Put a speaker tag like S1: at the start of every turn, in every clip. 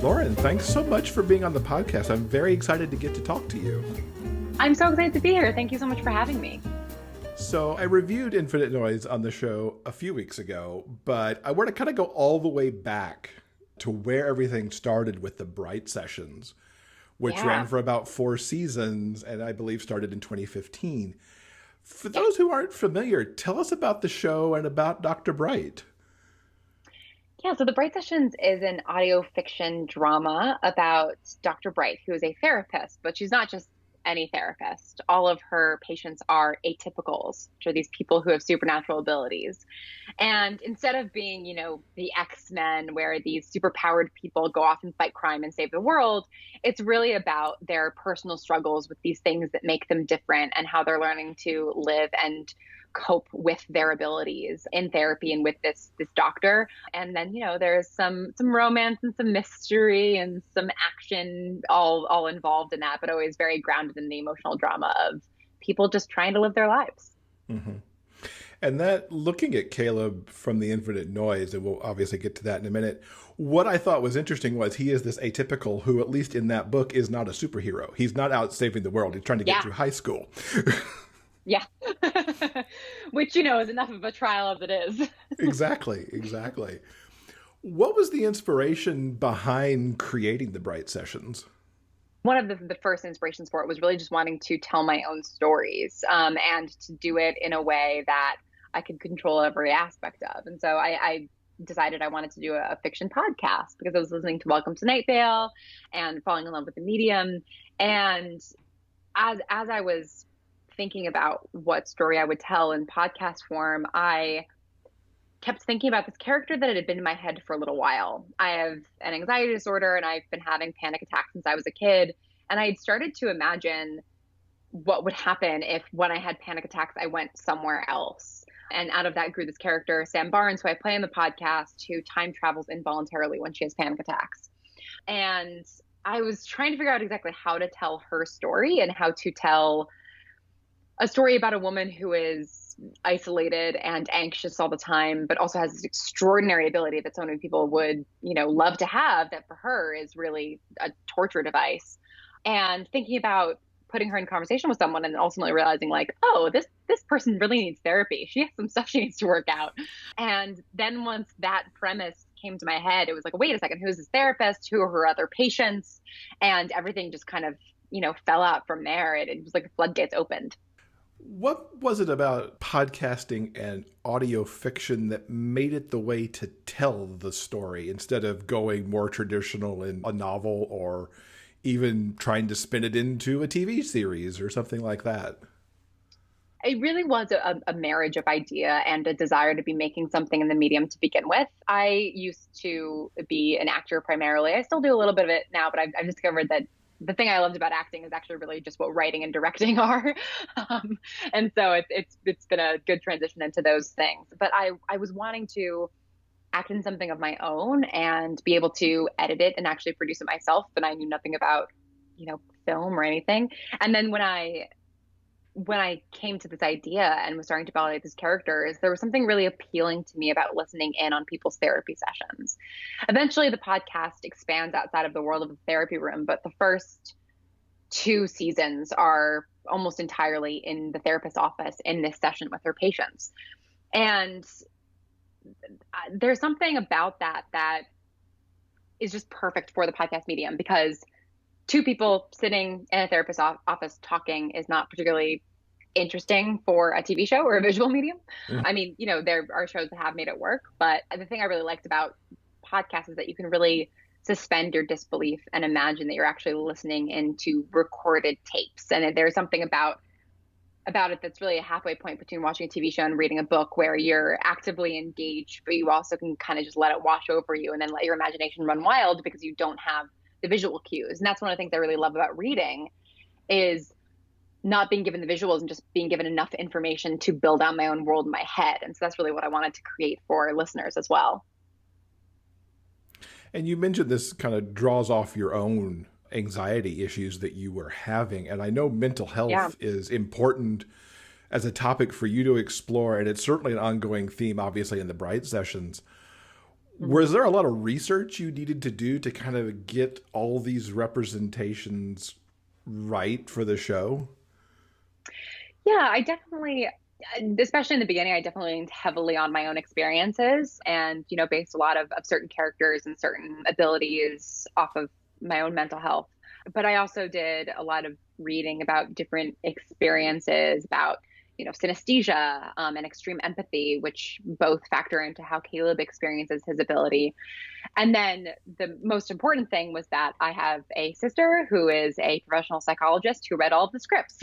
S1: Lauren, thanks so much for being on the podcast. I'm very excited to get to talk to you.
S2: I'm so excited to be here. Thank you so much for having me.
S1: So I reviewed Infinite Noise on the show a few weeks ago, but I want to kind of go all the way back to where everything started with the Bright Sessions, which ran for about 4 seasons and I believe started in 2015. For those who aren't familiar, tell us about the show and about Dr. Bright.
S2: Yeah, so The Bright Sessions is an audio fiction drama about Dr. Bright, who is a therapist, but she's not just any therapist. All of her patients are atypicals, which are these people who have supernatural abilities. And instead of being, the X-Men, where these superpowered people go off and fight crime and save the world, it's really about their personal struggles with these things that make them different and how they're learning to live and cope with their abilities in therapy and with this doctor. And then there's some romance and some mystery and some action all involved in that, but always very grounded in the emotional drama of people just trying to live their lives.
S1: Mm-hmm. And that, looking at Caleb from the Infinite Noise, and we'll obviously get to that in a minute, what I thought was interesting was he is this atypical who, at least in that book, is not a superhero. He's not out saving the world. He's trying to get through high school.
S2: Yeah. Which, is enough of a trial as it is.
S1: Exactly. What was the inspiration behind creating the Bright Sessions?
S2: One of the first inspirations for it was really just wanting to tell my own stories and to do it in a way that I could control every aspect of. And so I decided I wanted to do a fiction podcast because I was listening to Welcome to Night Vale and falling in love with the medium. And as I was thinking about what story I would tell in podcast form, I kept thinking about this character that had been in my head for a little while. I have an anxiety disorder and I've been having panic attacks since I was a kid. And I had started to imagine what would happen if when I had panic attacks, I went somewhere else. And out of that grew this character, Sam Barnes, who I play in the podcast, who time travels involuntarily when she has panic attacks. And I was trying to figure out exactly how to tell her story and how to tell a story about a woman who is isolated and anxious all the time, but also has this extraordinary ability that so many people would, love to have, that for her is really a torture device. And thinking about putting her in conversation with someone and ultimately realizing this person really needs therapy. She has some stuff she needs to work out. And then once that premise came to my head, it was like, wait a second, who's this therapist? Who are her other patients? And everything just kind of, fell out from there. It was like the floodgates opened.
S1: What was it about podcasting and audio fiction that made it the way to tell the story instead of going more traditional in a novel or even trying to spin it into a TV series or something like that?
S2: It really was a marriage of idea and a desire to be making something in the medium to begin with. I used to be an actor primarily. I still do a little bit of it now, but I've discovered that the thing I loved about acting is actually really just what writing and directing are. And so it's been a good transition into those things. But I was wanting to act in something of my own and be able to edit it and actually produce it myself. But I knew nothing about, film or anything. And then when I came to this idea and was starting to validate these characters, there was something really appealing to me about listening in on people's therapy sessions. Eventually, the podcast expands outside of the world of the therapy room, but the first 2 seasons are almost entirely in the therapist's office in this session with her patients. And there's something about that is just perfect for the podcast medium, because 2 people sitting in a therapist's office talking is not particularly interesting for a TV show or a visual medium. Mm. I mean, there are shows that have made it work, but the thing I really liked about podcasts is that you can really suspend your disbelief and imagine that you're actually listening into recorded tapes. And there's something about it that's really a halfway point between watching a TV show and reading a book, where you're actively engaged, but you also can kind of just let it wash over you and then let your imagination run wild because you don't have the visual cues. And that's one of the things I really love about reading, is not being given the visuals and just being given enough information to build out my own world in my head. And so that's really what I wanted to create for listeners as well.
S1: And you mentioned this kind of draws off your own anxiety issues that you were having. And I know mental health is important as a topic for you to explore. And it's certainly an ongoing theme, obviously, in the Bright Sessions. Was there a lot of research you needed to do to kind of get all these representations right for the show?
S2: Yeah, I definitely, especially in the beginning, I definitely leaned heavily on my own experiences and, based a lot of certain characters and certain abilities off of my own mental health. But I also did a lot of reading about different experiences, about, synesthesia and extreme empathy, which both factor into how Caleb experiences his ability. And then the most important thing was that I have a sister who is a professional psychologist who read all of the scripts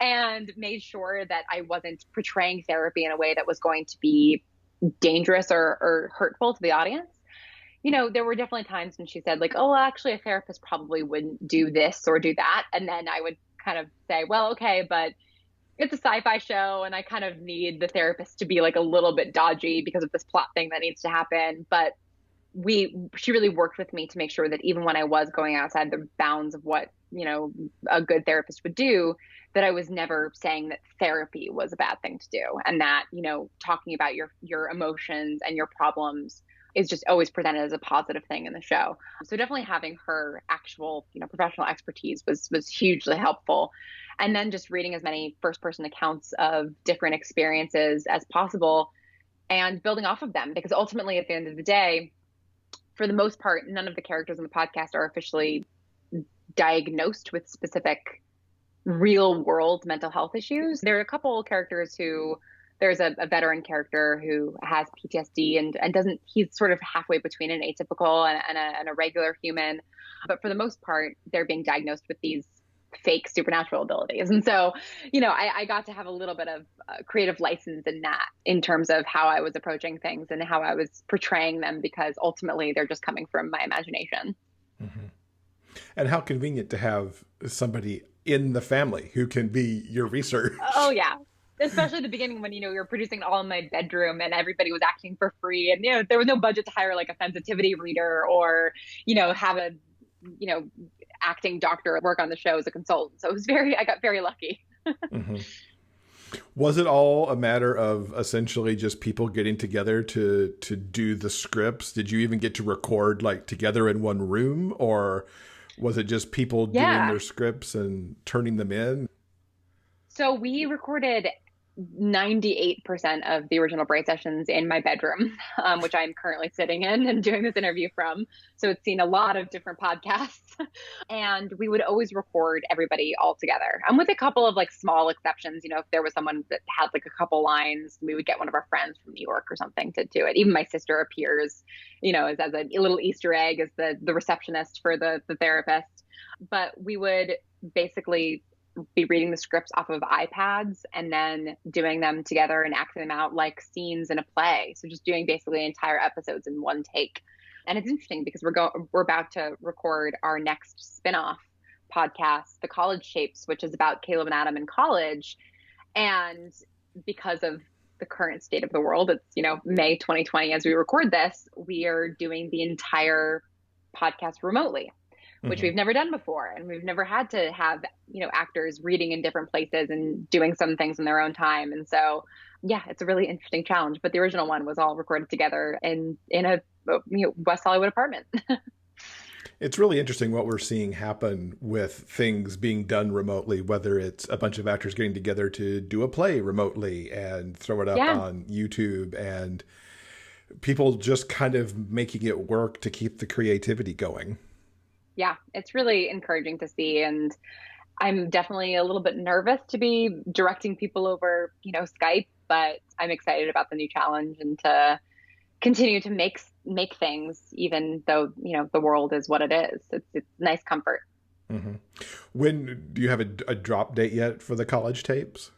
S2: and made sure that I wasn't portraying therapy in a way that was going to be dangerous or hurtful to the audience. There were definitely times when she said, like, oh, well, actually, a therapist probably wouldn't do this or do that. And then I would kind of say, well, okay, but it's a sci-fi show and I kind of need the therapist to be like a little bit dodgy because of this plot thing that needs to happen. But she really worked with me to make sure that even when I was going outside the bounds of what, a good therapist would do, that I was never saying that therapy was a bad thing to do. And that, talking about your emotions and your problems is just always presented as a positive thing in the show. So definitely having her actual, professional expertise was hugely helpful. And then just reading as many first person accounts of different experiences as possible and building off of them, because ultimately at the end of the day, for the most part, none of the characters in the podcast are officially diagnosed with specific real world mental health issues. There are a couple characters there's a veteran character who has PTSD and doesn't, he's sort of halfway between an atypical and a regular human. But for the most part, they're being diagnosed with these fake supernatural abilities. And so, I got to have a little bit of creative license in that, in terms of how I was approaching things and how I was portraying them, because ultimately they're just coming from my imagination.
S1: Mm-hmm. And how convenient to have somebody in the family who can be your research.
S2: Oh, yeah. Especially at the beginning when, you're producing it all in my bedroom and everybody was acting for free. And, there was no budget to hire like a sensitivity reader or, have a, acting doctor work on the show as a consultant. So I got very lucky.
S1: Mm-hmm. Was it all a matter of essentially just people getting together to do the scripts? Did you even get to record like together in one room, or was it just people doing their scripts and turning them in?
S2: So we recorded 98% of the original Bright sessions in my bedroom, which I'm currently sitting in and doing this interview from. So it's seen a lot of different podcasts. And we would always record everybody all together. And with a couple of like small exceptions, if there was someone that had like a couple lines, we would get one of our friends from New York or something to do it. Even my sister appears, as a little Easter egg as the receptionist for the therapist. But we would basically be reading the scripts off of iPads and then doing them together and acting them out like scenes in a play. So just doing basically entire episodes in one take. And it's interesting because we're about to record our next spin-off podcast, The College Shapes, which is about Caleb and Adam in college. And because of the current state of the world, it's, May 2020 as we record this, we are doing the entire podcast remotely, which we've never done before. And we've never had to have, actors reading in different places and doing some things in their own time. And so, yeah, it's a really interesting challenge. But the original one was all recorded together in a West Hollywood apartment.
S1: It's really interesting what we're seeing happen with things being done remotely, whether it's a bunch of actors getting together to do a play remotely and throw it up on YouTube, and people just kind of making it work to keep the creativity going.
S2: Yeah, it's really encouraging to see. And I'm definitely a little bit nervous to be directing people over, Skype, but I'm excited about the new challenge and to continue to make things, even though, the world is what it is. It's nice comfort.
S1: Mm-hmm. When do you have a drop date yet for the college tapes?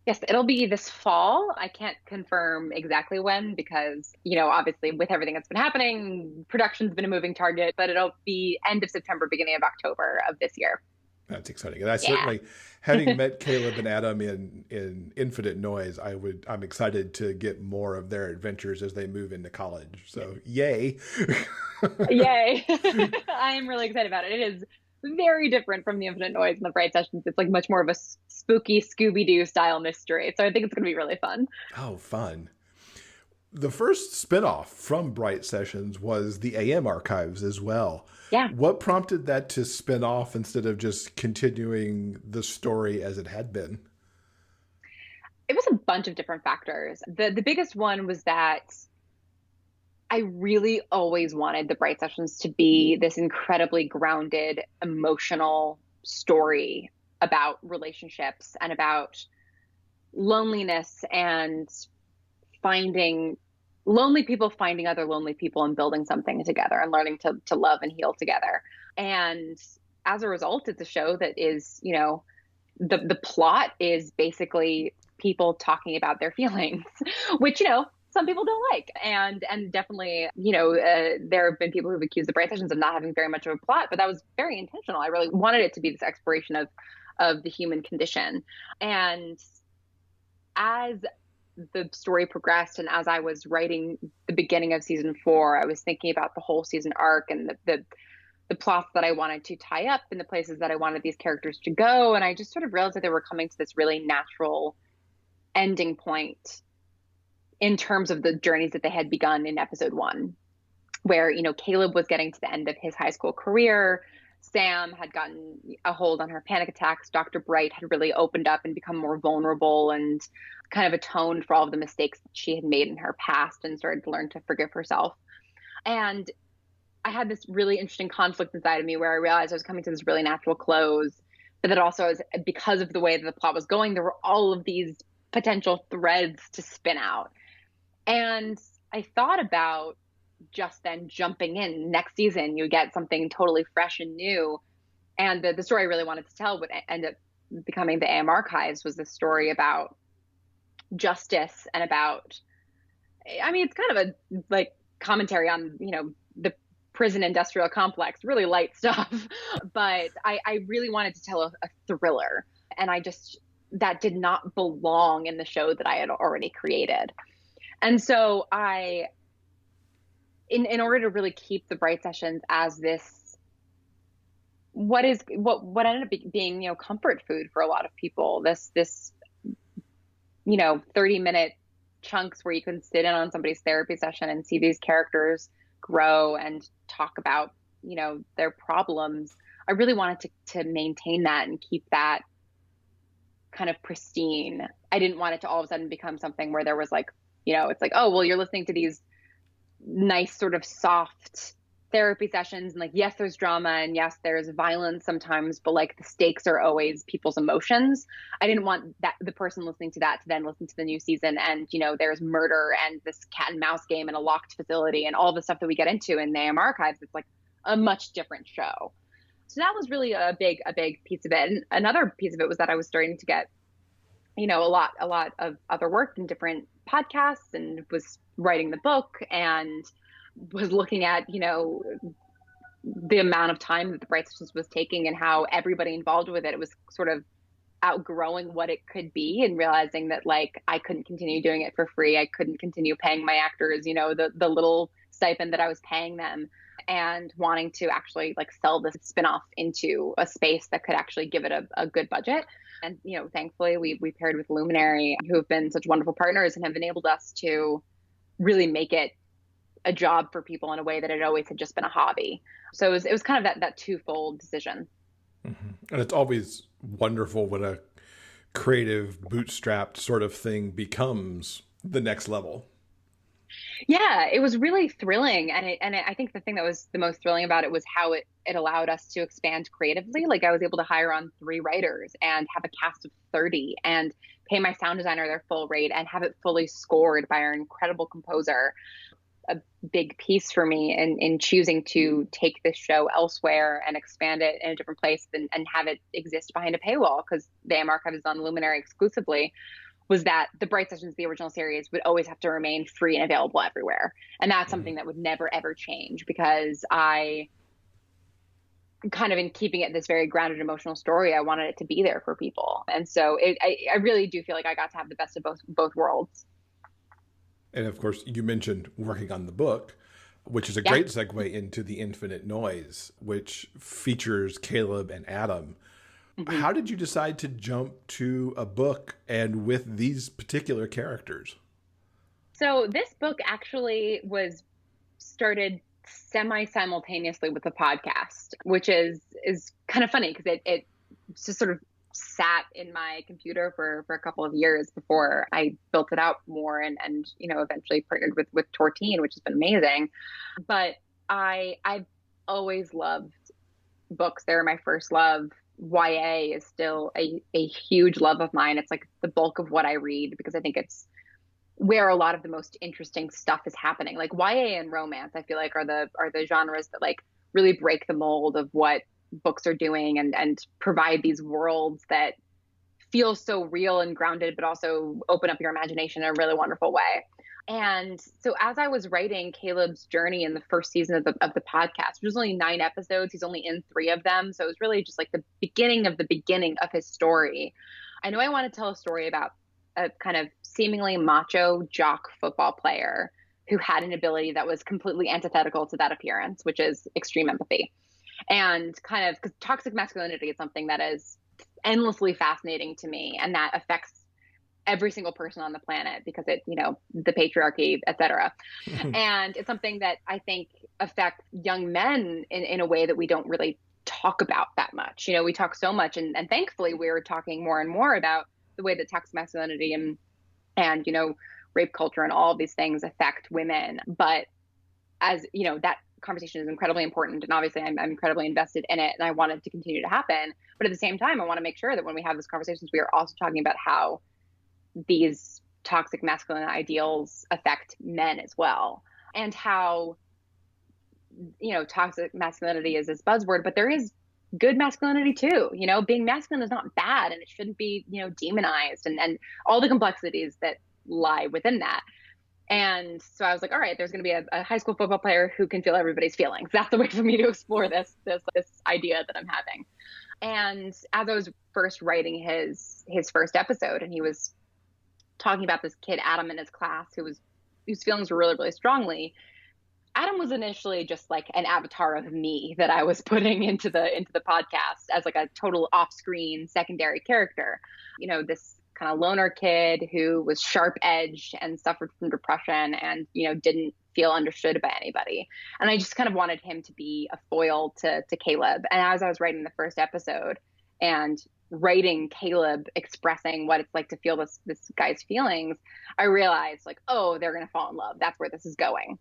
S2: Yes, it'll be this fall. I can't confirm exactly when because, obviously with everything that's been happening, production's been a moving target, but it'll be end of September, beginning of October of this year.
S1: That's exciting. And I certainly, having met Caleb and Adam in Infinite Noise, I'm excited to get more of their adventures as they move into college. So yay.
S2: Yay. I am really excited about it. It is very different from the Infinite Noise and the Bright Sessions. It's like much more of a spooky Scooby-Doo style mystery. So I think it's going to be really fun.
S1: Oh, fun. The first spinoff from Bright Sessions was the AM archives as well.
S2: Yeah.
S1: What prompted that to spin off instead of just continuing the story as it had been?
S2: It was a bunch of different factors. The biggest one was that I really always wanted the Bright Sessions to be this incredibly grounded, emotional story about relationships and about loneliness and finding lonely people finding other lonely people and building something together and learning to love and heal together. And as a result, it's a show that is, the plot is basically people talking about their feelings, which, some people don't like. And definitely, there have been people who've accused the Bright Sessions of not having very much of a plot, but that was very intentional. I really wanted it to be this exploration of the human condition. And as the story progressed and as I was writing the beginning of season 4, I was thinking about the whole season arc and the plots that I wanted to tie up and the places that I wanted these characters to go. And I just sort of realized that they were coming to this really natural ending point in terms of the journeys that they had begun in episode 1, where, Caleb was getting to the end of his high school career. Sam had gotten a hold on her panic attacks. Dr. Bright had really opened up and become more vulnerable and kind of atoned for all of the mistakes that she had made in her past and started to learn to forgive herself. And I had this really interesting conflict inside of me where I realized I was coming to this really natural close, but that also was because of the way that the plot was going, there were all of these potential threads to spin out. And I thought about just then jumping in next season, you get something totally fresh and new. And the story I really wanted to tell would end up becoming the AM Archives, was this story about justice and about, it's kind of a like commentary on, the prison industrial complex, really light stuff. But I really wanted to tell a thriller. And that did not belong in the show that I had already created. And so in order to really keep the Bright Sessions as this, what ended up being, comfort food for a lot of people, this 30-minute chunks where you can sit in on somebody's therapy session and see these characters grow and talk about, their problems. I really wanted to maintain that and keep that kind of pristine. I didn't want it to all of a sudden become something where there was like, it's like, oh, well, you're listening to these nice sort of soft therapy sessions and like, yes, there's drama and yes, there's violence sometimes, but like the stakes are always people's emotions. I didn't want that the person listening to that to then listen to the new season and, there's murder and this cat and mouse game in a locked facility and all the stuff that we get into in the AM Archives. It's like a much different show. So that was really a big piece of it. And another piece of it was that I was starting to get, a lot of other work in different podcasts and was writing the book and was looking at, the amount of time that the Bright Sessions was taking and how everybody involved with it was sort of outgrowing what it could be and realizing that like I couldn't continue doing it for free. I couldn't continue paying my actors, the little stipend that I was paying them, and wanting to actually like sell this spinoff into a space that could actually give it a good budget. And, thankfully we paired with Luminary, who have been such wonderful partners and have enabled us to really make it a job for people in a way that it always had just been a hobby. So it was kind of that twofold decision.
S1: Mm-hmm. And it's always wonderful when a creative bootstrapped sort of thing becomes the next level.
S2: Yeah, it was really thrilling. And I think the thing that was the most thrilling about it was how it allowed us to expand creatively. Like I was able to hire on 3 writers and have a cast of 30 and pay my sound designer their full rate and have it fully scored by our incredible composer. A big piece for me in choosing to take this show elsewhere and expand it in a different place and have it exist behind a paywall, because the AM Archive is on Luminary exclusively, was that the Bright Sessions, the original series, would always have to remain free and available everywhere. And that's something that would never, ever change, because I kind of, in keeping it this very grounded emotional story, I wanted it to be there for people. And so I really do feel like I got to have the best of both worlds.
S1: And of course, you mentioned working on the book, which is a great segue into The Infinite Noise, which features Caleb and Adam. Mm-hmm. How did you decide to jump to a book and with these particular characters?
S2: So this book actually was started semi-simultaneously with the podcast, which is kind of funny because it just sort of sat in my computer for a couple of years before I built it out more and eventually partnered with Tortine, which has been amazing. But I've always loved books. They're my first love. YA is still a huge love of mine. It's like the bulk of what I read because I think it's where a lot of the most interesting stuff is happening. Like YA and romance, I feel like are the genres that like really break the mold of what books are doing and provide these worlds that feel so real and grounded, but also open up your imagination in a really wonderful way. And so as I was writing Caleb's journey in the first season of the podcast, which was only 9 episodes, he's only in 3 of them. So it was really just like the beginning of his story. I know I want to tell a story about a kind of seemingly macho jock football player who had an ability that was completely antithetical to that appearance, which is extreme empathy. And kind of because toxic masculinity is something that is endlessly fascinating to me and that affects every single person on the planet because the patriarchy, et cetera. And it's something that I think affects young men in a way that we don't really talk about that much. We talk so much and thankfully we're talking more and more about the way that toxic masculinity and rape culture and all of these things affect women. But as that conversation is incredibly important. And obviously I'm incredibly invested in it and I want it to continue to happen. But at the same time, I want to make sure that when we have these conversations, we are also talking about how these toxic masculine ideals affect men as well. And how, toxic masculinity is this buzzword, but there is good masculinity too. Being masculine is not bad and it shouldn't be, demonized and all the complexities that lie within that. And so I was like, all right, there's going to be a high school football player who can feel everybody's feelings. That's the way for me to explore this idea that I'm having. And as I was first writing his first episode, and he was talking about this kid, Adam, in his class, whose feelings were really, really strongly. Adam was initially just like an avatar of me that I was putting into the podcast as like a total off-screen secondary character. This kind of loner kid who was sharp-edged and suffered from depression and, didn't feel understood by anybody. And I just kind of wanted him to be a foil to Caleb. And as I was writing the first episode and writing Caleb expressing what it's like to feel this guy's feelings, I realized like, oh, they're going to fall in love. That's where this is going.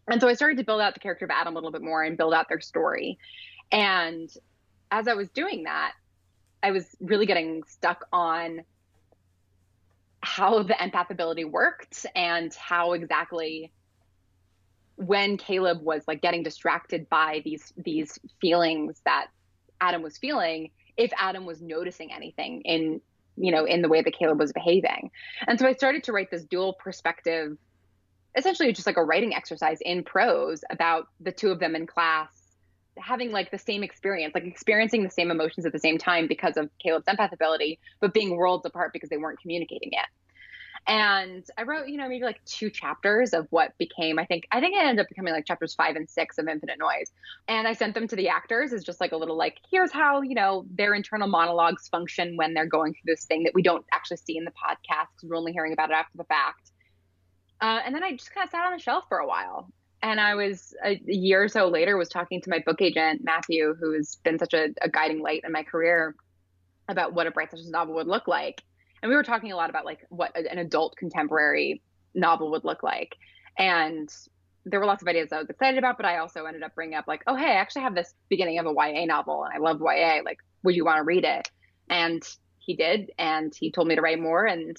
S2: And so I started to build out the character of Adam a little bit more and build out their story. And as I was doing that, I was really getting stuck on how the empath ability worked and how exactly when Caleb was like getting distracted by these feelings that Adam was feeling, if Adam was noticing anything in the way that Caleb was behaving. And so I started to write this dual perspective, essentially just like a writing exercise in prose about the two of them in class having like the same experience, like experiencing the same emotions at the same time because of Caleb's empath ability, but being worlds apart because they weren't communicating yet. And I wrote, maybe like 2 chapters of what became, I think it ended up becoming like chapters 5 and 6 of Infinite Noise. And I sent them to the actors as just like a little like, here's how, their internal monologues function when they're going through this thing that we don't actually see in the podcast because we're only hearing about it after the fact. And then I just kind of sat on a shelf for a while. And I was a year or so later was talking to my book agent, Matthew, who has been such a guiding light in my career about what a Bright Sessions novel would look like. And we were talking a lot about like what an adult contemporary novel would look like. And there were lots of ideas I was excited about, but I also ended up bringing up like, oh, hey, I actually have this beginning of a YA novel and I love YA. Like, would you want to read it? And he did. And he told me to write more. And,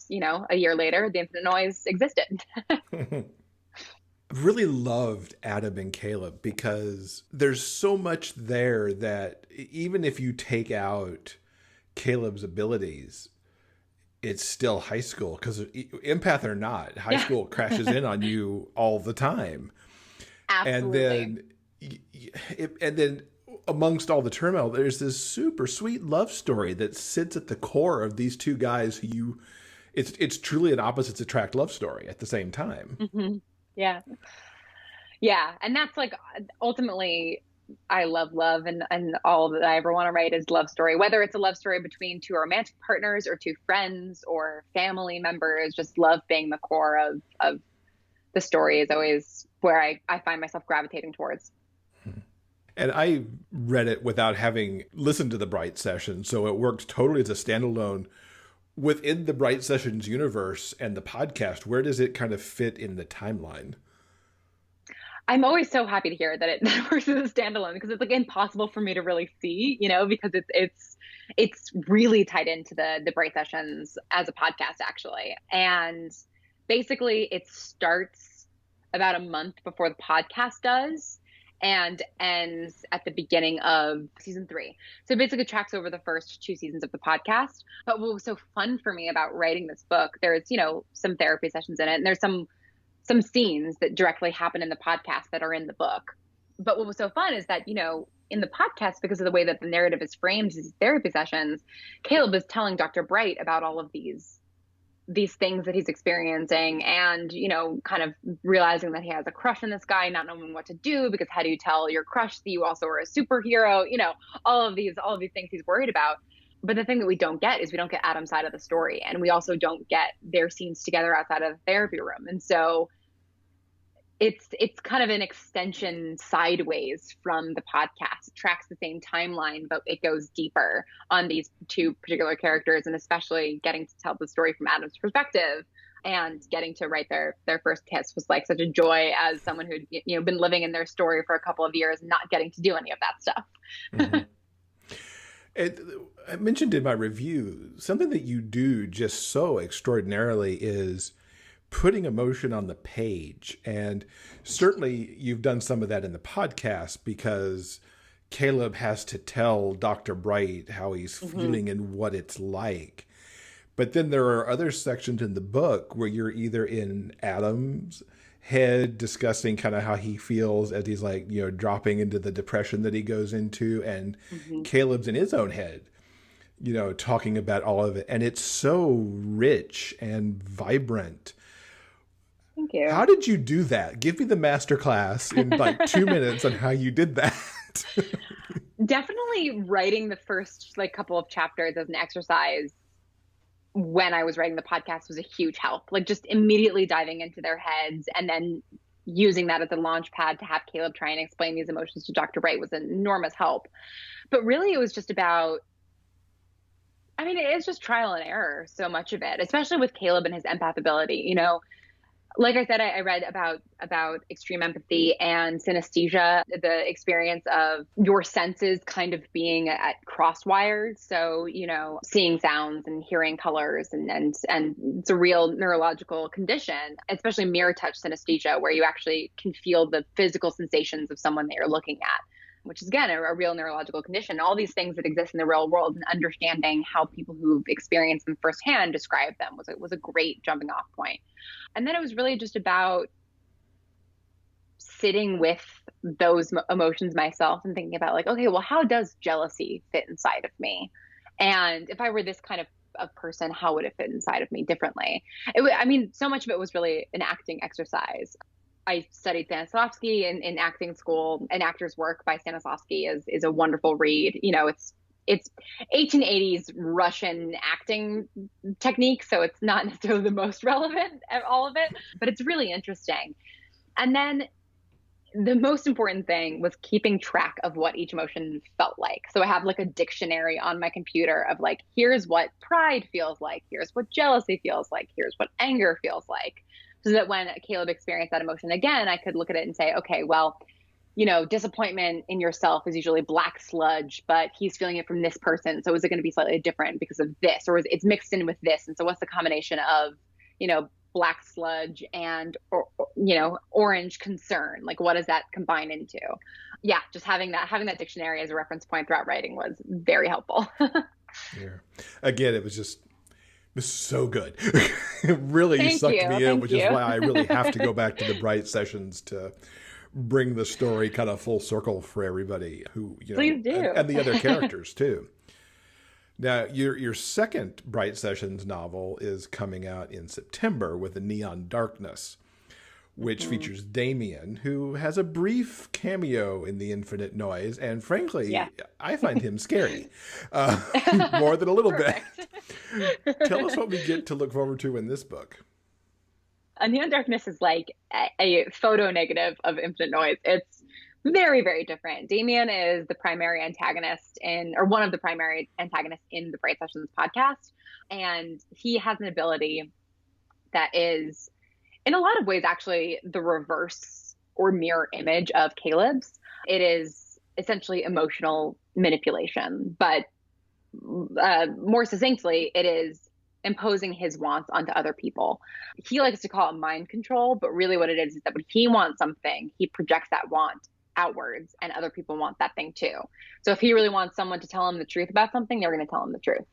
S2: a year later, The Infinite Noise existed.
S1: I've really loved Adam and Caleb because there's so much there that even if you take out Caleb's abilities, it's still high school because empath or not, high school crashes in on you all the time.
S2: Absolutely.
S1: And then amongst all the turmoil, there's this super sweet love story that sits at the core of these two guys who it's truly an opposites attract love story at the same time.
S2: Mm-hmm. Yeah. Yeah. And that's like, ultimately, I love love and all that I ever want to write is love story, whether it's a love story between 2 romantic partners or 2 friends or family members, just love being the core of the story is always where I find myself gravitating towards.
S1: And I read it without having listened to the Bright Sessions, so it works totally as a standalone. Within the Bright Sessions universe and the podcast, where does it kind of fit in the timeline?
S2: I'm always so happy to hear that it works as a standalone, because it's like impossible for me to really see, because it's really tied into the Bright Sessions as a podcast, actually. And basically it starts about a month before the podcast does and ends at the beginning of season 3. So it basically tracks over the first 2 seasons of the podcast. But what was so fun for me about writing this book, there's, some therapy sessions in it, and there's some scenes that directly happen in the podcast that are in the book. But what was so fun is that, in the podcast, because of the way that the narrative is framed, these therapy sessions, Caleb is telling Dr. Bright about all of these things that he's experiencing, and, kind of realizing that he has a crush on this guy, not knowing what to do, because how do you tell your crush that you also are a superhero? All of these things he's worried about. But the thing that we don't get is we don't get Adam's side of the story. And we also don't get their scenes together outside of the therapy room. And so it's kind of an extension sideways from the podcast. It tracks the same timeline, but it goes deeper on these 2 particular characters, and especially getting to tell the story from Adam's perspective and getting to write their first kiss was like such a joy as someone who'd been living in their story for a couple of years and not getting to do any of that stuff.
S1: Mm-hmm. I mentioned in my review, something that you do just so extraordinarily is putting emotion on the page. And certainly you've done some of that in the podcast, because Caleb has to tell Dr. Bright how he's feeling and what it's like. But then there are other sections in the book where you're either in Adam's head discussing kind of how he feels as he's like, dropping into the depression that he goes into, and Caleb's in his own head, talking about all of it. And it's so rich and vibrant.
S2: Thank you.
S1: How did you do that? Give me the master class in like 2 minutes on how you did that.
S2: Definitely writing the first couple of chapters as an exercise when I was writing the podcast was a huge help. Like just immediately diving into their heads and then using that as a launch pad to have Caleb try and explain these emotions to Dr. Bright was an enormous help. But really it was just about, it is just trial and error, so much of it, especially with Caleb and his empath ability. Like I said, I read about extreme empathy and synesthesia, the experience of your senses kind of being at cross wires. So, seeing sounds and hearing colors, and it's a real neurological condition, especially mirror touch synesthesia, where you actually can feel the physical sensations of someone that you're looking at, which is, again, a real neurological condition. All these things that exist in the real world, and understanding how people who've experienced them firsthand describe them was a great jumping off point. And then it was really just about sitting with those emotions myself and thinking about okay, well, how does jealousy fit inside of me? And if I were this kind of a person, how would it fit inside of me differently? So much of it was really an acting exercise. I studied Stanislavski in acting school. An Actor's Work by Stanislavski is a wonderful read. It's 1880s Russian acting technique, so it's not necessarily the most relevant at all of it, but it's really interesting. And then the most important thing was keeping track of what each emotion felt like. So I have a dictionary on my computer of here's what pride feels like, here's what jealousy feels like, here's what anger feels like. So that when Caleb experienced that emotion again, I could look at it and say, okay, well, disappointment in yourself is usually black sludge, but he's feeling it from this person. So is it going to be slightly different because of this, or is it's mixed in with this? And so what's the combination of, black sludge and, orange concern? What does that combine into? Yeah. Just having that dictionary as a reference point throughout writing was very helpful.
S1: Yeah. Again, it was so good. It really sucked me in, which is why I really have to go back to the Bright Sessions to bring the story kind of full circle for everybody who,
S2: Please do.
S1: And the other characters too. Now, your second Bright Sessions novel is coming out in September with A Neon Darkness, which features Damien, who has a brief cameo in The Infinite Noise. And frankly, I find him scary, more than a little bit. Tell us what we get to look forward to in this book.
S2: Neon Darkness is like a photo negative of Infinite Noise. It's very, very different. Damien is the primary antagonist or one of the primary antagonists in the Bright Sessions podcast. And he has an ability that is, in a lot of ways, actually the reverse or mirror image of Caleb's. It is essentially emotional manipulation, but more succinctly, it is imposing his wants onto other people. He likes to call it mind control, but really what it is that when he wants something, he projects that want outwards, and other people want that thing too. So if he really wants someone to tell him the truth about something, they're going to tell him the truth.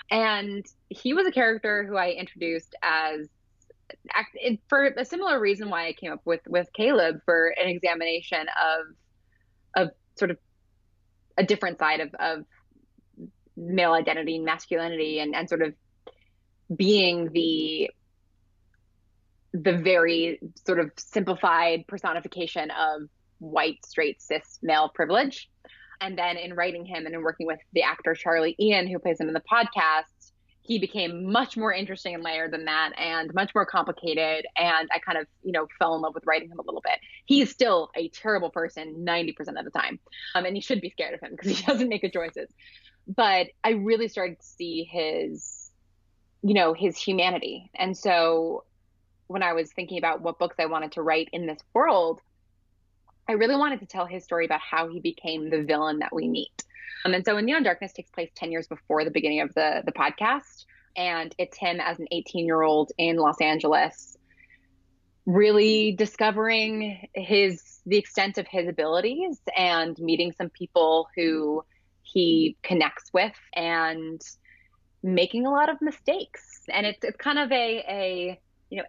S2: And he was a character who I introduced as for a similar reason why I came up with Caleb, for an examination of sort of a different side of male identity and masculinity, and sort of being the very sort of simplified personification of white, straight, cis male privilege. And then in writing him and in working with the actor Charlie Ian, who plays him in the podcast, he became much more interesting and layered than that, and much more complicated. And I kind of, fell in love with writing him a little bit. He is still a terrible person 90% of the time. And you should be scared of him because he doesn't make good choices. But I really started to see his humanity. And so when I was thinking about what books I wanted to write in this world, I really wanted to tell his story about how he became the villain that we meet. And so Neon Darkness takes place 10 years before the beginning of the podcast. And it's him as an 18-year-old in Los Angeles, really discovering the extent of his abilities and meeting some people who he connects with and making a lot of mistakes. And it's kind of a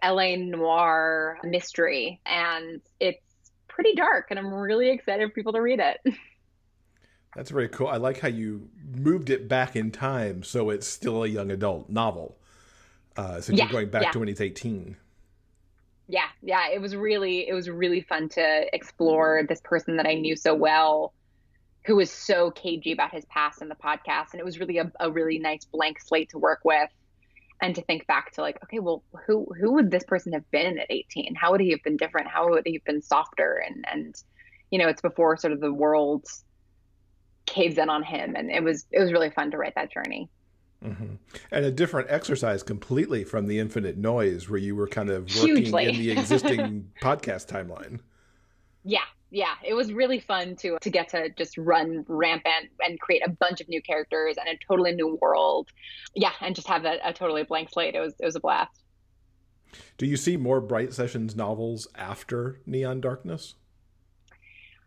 S2: LA noir mystery, and it's pretty dark, and I'm really excited for people to read it.
S1: That's very cool. I like how you moved it back in time so it's still a young adult novel. You're going back to when he's 18.
S2: Yeah. It was really fun to explore this person that I knew so well, who was so cagey about his past in the podcast. And it was really a really nice blank slate to work with, and to think back to like, okay, well, who would this person have been at 18? How would he have been different? How would he have been softer? And it's before sort of the world caves in on him. And it was really fun to write that journey.
S1: Mm-hmm. And a different exercise completely from the Infinite Noise, where you were kind of working in the existing podcast timeline.
S2: Yeah, it was really fun to get to just run rampant and create a bunch of new characters and a totally new world. Yeah, and just have a totally blank slate. It was a blast.
S1: Do you see more Bright Sessions novels after Neon Darkness?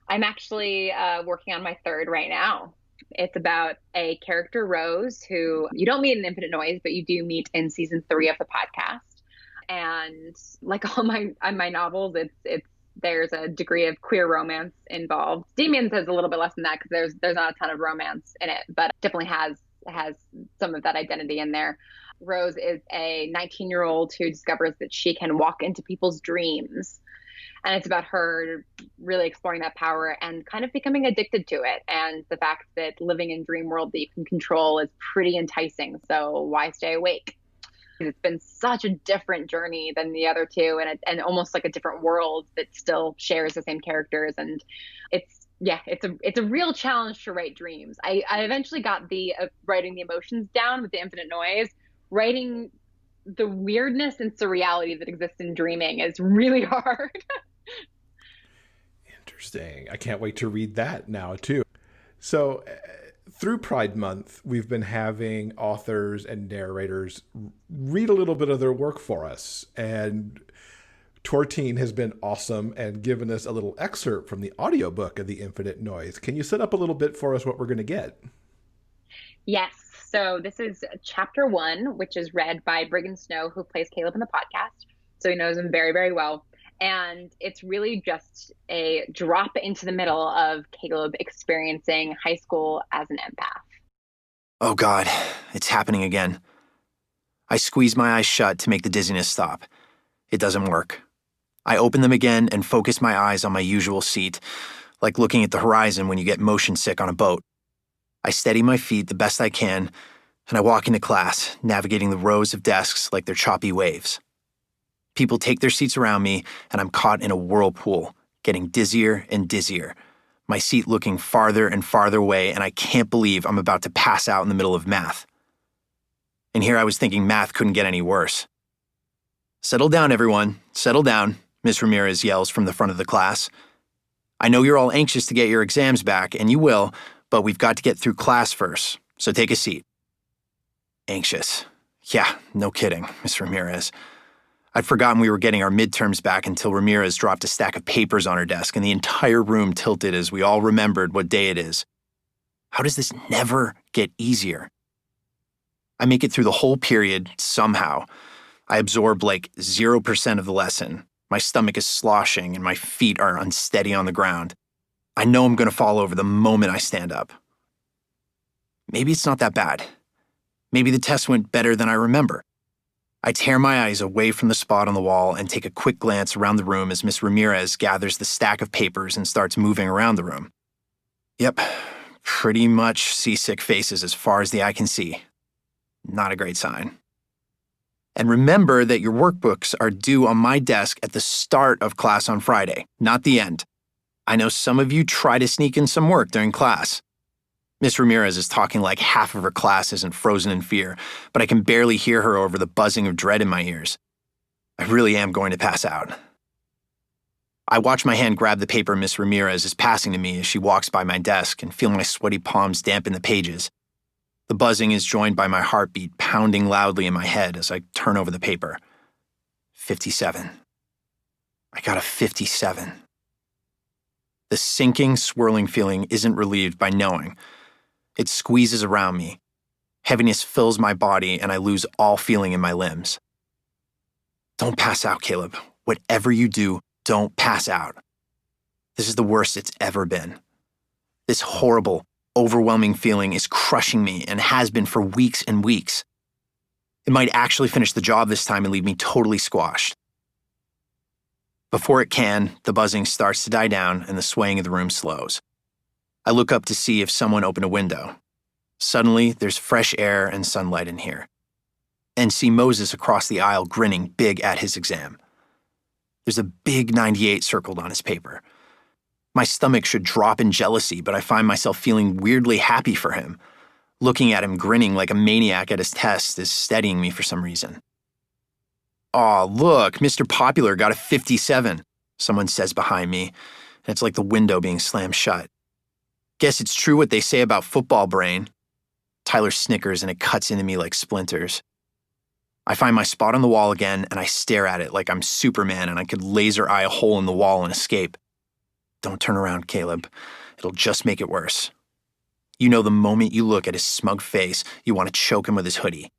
S2: I'm actually working on my third right now. It's about a character, Rose, who you don't meet in Infinite Noise, but you do meet in season 3 of the podcast. And like all my novels, there's a degree of queer romance involved. Damien's has a little bit less than that because there's not a ton of romance in it, but definitely has some of that identity in there. Rose is a 19-year-old who discovers that she can walk into people's dreams. And it's about her really exploring that power and kind of becoming addicted to it. And the fact that living in dream world that you can control is pretty enticing. So why stay awake? It's been such a different journey than the other two, and almost like a different world that still shares the same characters. And it's a real challenge to write dreams. I eventually got the writing the emotions down with the Infinite Noise. Writing the weirdness and surreality that exists in dreaming is really hard.
S1: Interesting. I can't wait to read that now too. So through Pride Month, we've been having authors and narrators read a little bit of their work for us. And Tortine has been awesome and given us a little excerpt from the audiobook of The Infinite Noise. Can you set up a little bit for us what we're going to get?
S2: Yes. So this is chapter 1, which is read by Brigham Snow, who plays Caleb in the podcast. So he knows him very, very well. And it's really just a drop into the middle of Caleb experiencing high school as an empath.
S3: Oh God, it's happening again. I squeeze my eyes shut to make the dizziness stop. It doesn't work. I open them again and focus my eyes on my usual seat, like looking at the horizon when you get motion sick on a boat. I steady my feet the best I can, and I walk into class, navigating the rows of desks like they're choppy waves. People take their seats around me, and I'm caught in a whirlpool, getting dizzier and dizzier. My seat looking farther and farther away, and I can't believe I'm about to pass out in the middle of math. And here I was thinking math couldn't get any worse. "Settle down, everyone. Settle down," Miss Ramirez yells from the front of the class. "I know you're all anxious to get your exams back, and you will, but we've got to get through class first, so take a seat." Anxious. Yeah, no kidding, Miss Ramirez. I'd forgotten we were getting our midterms back until Ramirez dropped a stack of papers on her desk, and the entire room tilted as we all remembered what day it is. How does this never get easier? I make it through the whole period somehow. I absorb like 0% of the lesson. My stomach is sloshing and my feet are unsteady on the ground. I know I'm going to fall over the moment I stand up. Maybe it's not that bad. Maybe the test went better than I remember. I tear my eyes away from the spot on the wall and take a quick glance around the room as Miss Ramirez gathers the stack of papers and starts moving around the room. Yep, pretty much seasick faces as far as the eye can see. Not a great sign. And remember that your workbooks are due on my desk at the start of class on Friday, not the end. I know some of you try to sneak in some work during class. Miss Ramirez is talking like half of her class isn't frozen in fear, but I can barely hear her over the buzzing of dread in my ears. I really am going to pass out. I watch my hand grab the paper Miss Ramirez is passing to me as she walks by my desk and feel my sweaty palms dampen the pages. The buzzing is joined by my heartbeat pounding loudly in my head as I turn over the paper. 57. I got a 57. The sinking, swirling feeling isn't relieved by knowing. It squeezes around me. Heaviness fills my body and I lose all feeling in my limbs. Don't pass out, Caleb. Whatever you do, don't pass out. This is the worst it's ever been. This horrible, overwhelming feeling is crushing me and has been for weeks and weeks. It might actually finish the job this time and leave me totally squashed. Before it can, the buzzing starts to die down and the swaying of the room slows. I look up to see if someone opened a window. Suddenly, there's fresh air and sunlight in here. And see Moses across the aisle grinning big at his exam. There's a big 98 circled on his paper. My stomach should drop in jealousy, but I find myself feeling weirdly happy for him. Looking at him grinning like a maniac at his test is steadying me for some reason. "Aw, look, Mr. Popular got a 57, someone says behind me, and it's like the window being slammed shut. Guess it's true what they say about football brain. Tyler snickers and it cuts into me like splinters. I find my spot on the wall again and I stare at it like I'm Superman and I could laser eye a hole in the wall and escape. Don't turn around, Caleb. It'll just make it worse. You know the moment you look at his smug face, you want to choke him with his hoodie.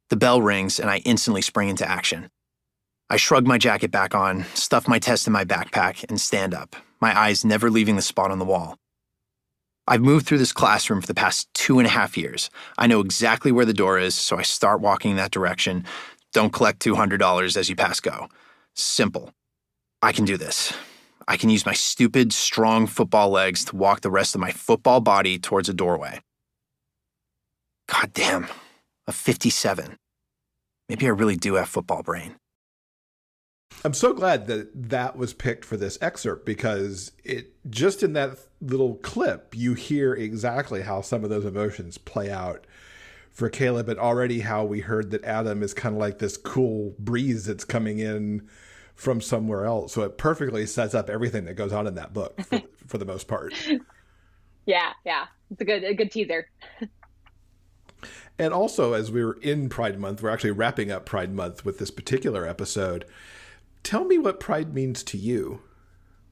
S3: The bell rings and I instantly spring into action. I shrug my jacket back on, stuff my test in my backpack, and stand up, my eyes never leaving the spot on the wall. I've moved through this classroom for the past 2.5 years. I know exactly where the door is, so I start walking in that direction. Don't collect $200 as you pass go. Simple. I can do this. I can use my stupid, strong football legs to walk the rest of my football body towards a doorway. God damn, a 57. Maybe I really do have football brain.
S1: I'm so glad that that was picked for this excerpt because it just in that little clip, you hear exactly how some of those emotions play out for Caleb, and already how we heard that Adam is kind of like this cool breeze that's coming in from somewhere else. So it perfectly sets up everything that goes on in that book for the most part.
S2: Yeah. It's a good teaser.
S1: And also, as we were in Pride Month, we're actually wrapping up Pride Month with this particular episode. Tell me what pride means to you.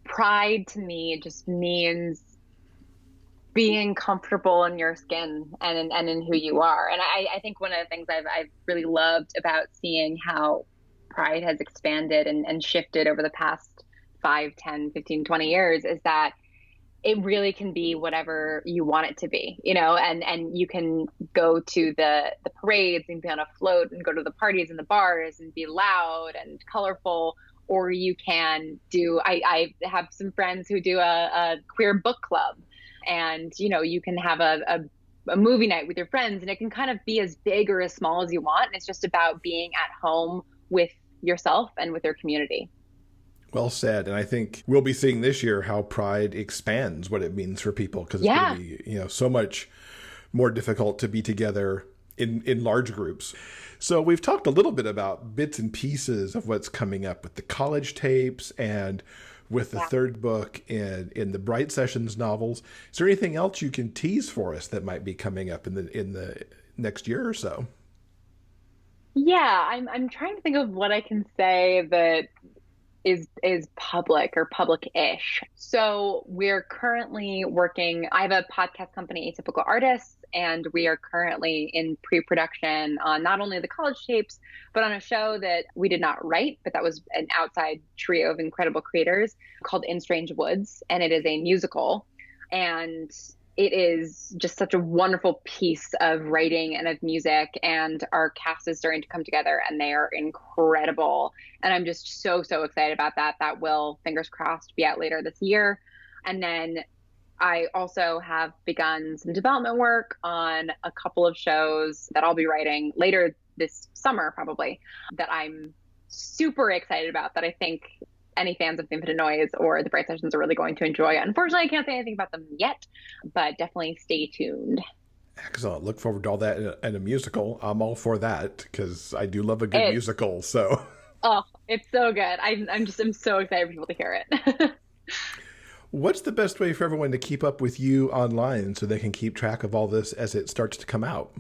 S2: Pride to me just means being comfortable in your skin and in who you are. And I think one of the things I've really loved about seeing how pride has expanded and shifted over the past 5, 10, 15, 20 years is that it really can be whatever you want it to be, and you can go to the parades and be on a float and go to the parties and the bars and be loud and colorful, or you can I have some friends who do a queer book club, and, you can have a movie night with your friends, and it can kind of be as big or as small as you want. And it's just about being at home with yourself and with your community.
S1: Well said. And I think we'll be seeing this year how pride expands what it means for people, because it's going to be, so much more difficult to be together in large groups. So we've talked a little bit about bits and pieces of what's coming up with the college tapes and with the third book in the Bright Sessions novels. Is there anything else you can tease for us that might be coming up in the next year or so?
S2: Yeah, I'm trying to think of what I can say that is public or public-ish. So we're currently working, I have a podcast company, Atypical Artists, and we are currently in pre-production on not only the college tapes, but on a show that we did not write, but that was an outside trio of incredible creators called In Strange Woods. And it is a musical. And it is just such a wonderful piece of writing and of music, and our cast is starting to come together and they are incredible. And I'm just so excited about that. That will, fingers crossed, be out later this year. And then I also have begun some development work on a couple of shows that I'll be writing later this summer, probably, that I'm super excited about, that I think any fans of the Infinite Noise or the Bright Sessions are really going to enjoy. Unfortunately, I can't say anything about them yet, but definitely stay tuned.
S1: Excellent. Look forward to all that in a musical. I'm all for that because I do love a good musical. So,
S2: oh, it's so good. I'm so excited for people to hear it.
S1: What's the best way for everyone to keep up with you online so they can keep track of all this as it starts to come out?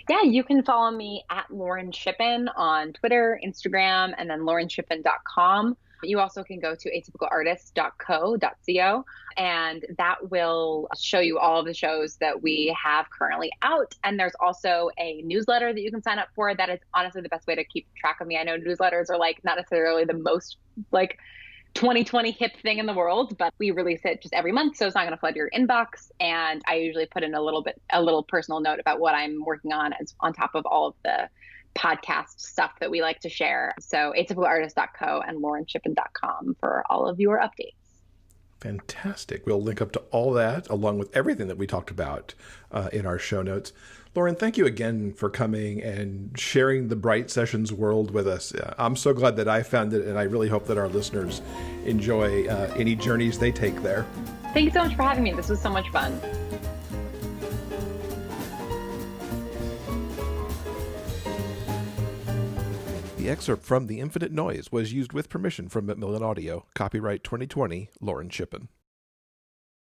S2: Yeah, you can follow me at Lauren Shippen on Twitter, Instagram, and then laurenshippen.com. You also can go to atypicalartist.co, and that will show you all of the shows that we have currently out. And there's also a newsletter that you can sign up for. That is honestly the best way to keep track of me. I know newsletters are not necessarily the most 2020 hip thing in the world, but we release it just every month, so it's not going to flood your inbox. And I usually put in a little personal note about what I'm working on as on top of all of the podcast stuff that we like to share. So atypicalartist.co and laurenshippen.com for all of your updates.
S1: Fantastic. We'll link up to all that along with everything that we talked about in our show notes. Lauren, thank you again for coming and sharing the Bright Sessions world with us. I'm so glad that I found it, and I really hope that our listeners enjoy any journeys they take there.
S2: Thank you so much for having me. This was so much fun.
S1: The excerpt from The Infinite Noise was used with permission from Macmillan Audio. Copyright 2020, Lauren Shippen.